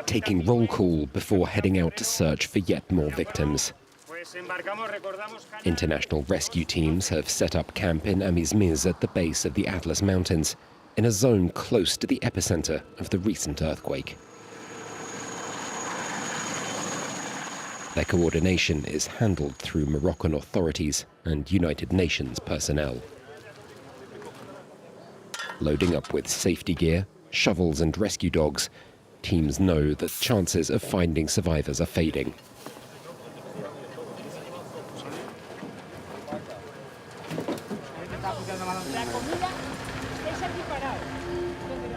Taking roll call before heading out to search for yet more victims. International rescue teams have set up camp in Amizmiz at the base of the Atlas Mountains, in a zone close to the epicenter of the recent earthquake. Their coordination is handled through Moroccan authorities and United Nations personnel. Loading up with safety gear, shovels and rescue dogs, teams know that chances of finding survivors are fading.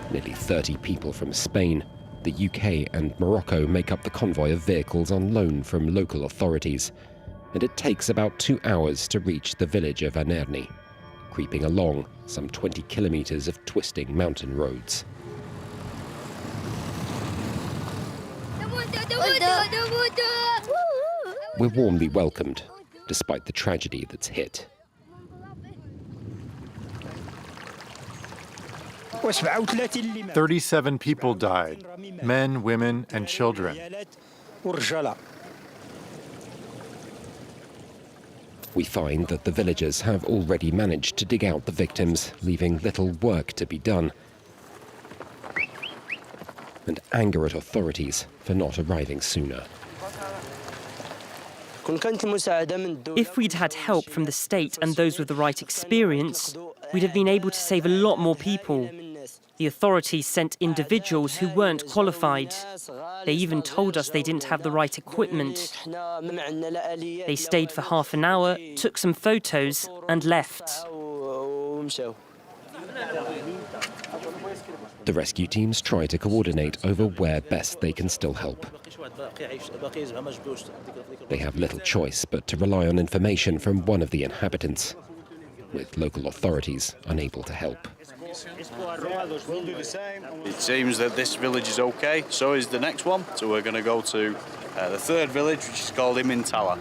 Nearly 30 people from Spain, the UK and Morocco make up the convoy of vehicles on loan from local authorities, and it takes about 2 hours to reach the village of Anerni, creeping along some 20 kilometers of twisting mountain roads. We're warmly welcomed, despite the tragedy that's hit. 37 people died, men, women, and children. We find that the villagers have already managed to dig out the victims, leaving little work to be done. And anger at authorities for not arriving sooner. If we'd had help from the state and those with the right experience, we'd have been able to save a lot more people. The authorities sent individuals who weren't qualified. They even told us they didn't have the right equipment. They stayed for half an hour, took some photos, and left. The rescue teams try to coordinate over where best they can still help. They have little choice but to rely on information from one of the inhabitants, with local authorities unable to help. It seems that this village is okay, so is the next one. So we're going to go to the third village, which is called Imintala.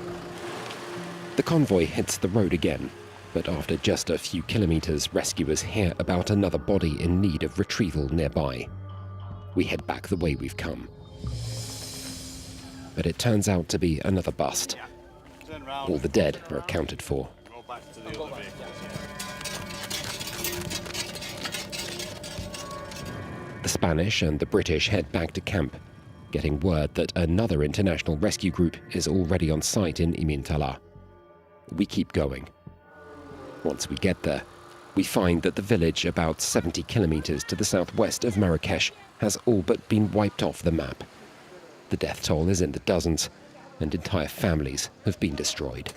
The convoy hits the road again, but after just a few kilometers, rescuers hear about another body in need of retrieval nearby. We head back the way we've come. But it turns out to be another bust. All the dead are accounted for. The Spanish and the British head back to camp, getting word that another international rescue group is already on site in Imintala. We keep going. Once we get there, we find that the village, about 70 kilometers to the southwest of Marrakesh, has all but been wiped off the map. The death toll is in the dozens, and entire families have been destroyed.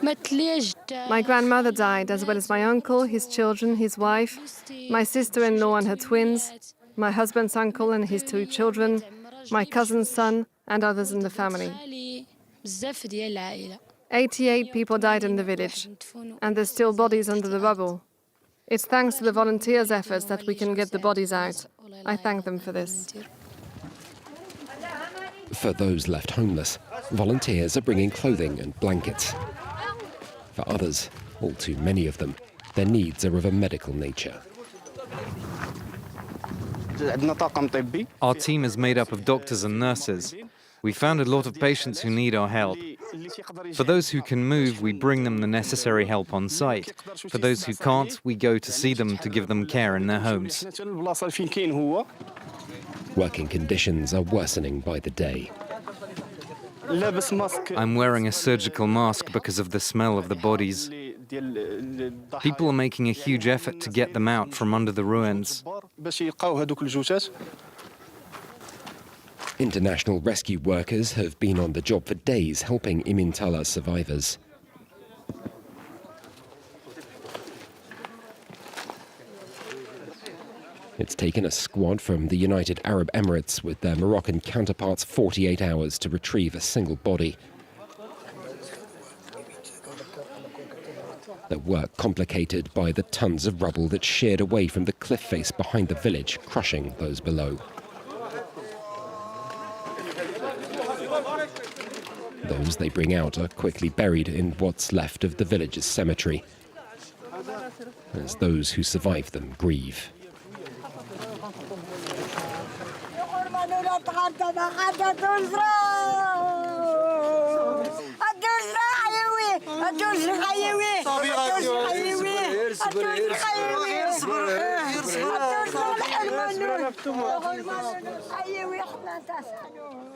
My grandmother died, as well as my uncle, his children, his wife, my sister-in-law and her twins, my husband's uncle and his 2 children, my cousin's son, and others in the family. 88 people died in the village, and there's still bodies under the rubble. It's thanks to the volunteers' efforts that we can get the bodies out. I thank them for this. For those left homeless, volunteers are bringing clothing and blankets. For others, all too many of them, their needs are of a medical nature. Our team is made up of doctors and nurses. We found a lot of patients who need our help. For those who can move, we bring them the necessary help on site. For those who can't, we go to see them to give them care in their homes. Working conditions are worsening by the day. I'm wearing a surgical mask because of the smell of the bodies. People are making a huge effort to get them out from under the ruins. International rescue workers have been on the job for days helping Imintala survivors. It's taken a squad from the United Arab Emirates with their Moroccan counterparts 48 hours to retrieve a single body. Their work complicated by the tons of rubble that sheared away from the cliff face behind the village, crushing those below. Those they bring out are quickly buried in what's left of the village's cemetery. as those who survived them grieve.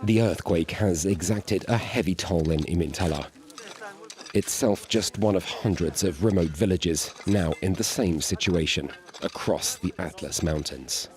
The earthquake has exacted a heavy toll in Imintala, itself just one of hundreds of remote villages now in the same situation across the Atlas Mountains.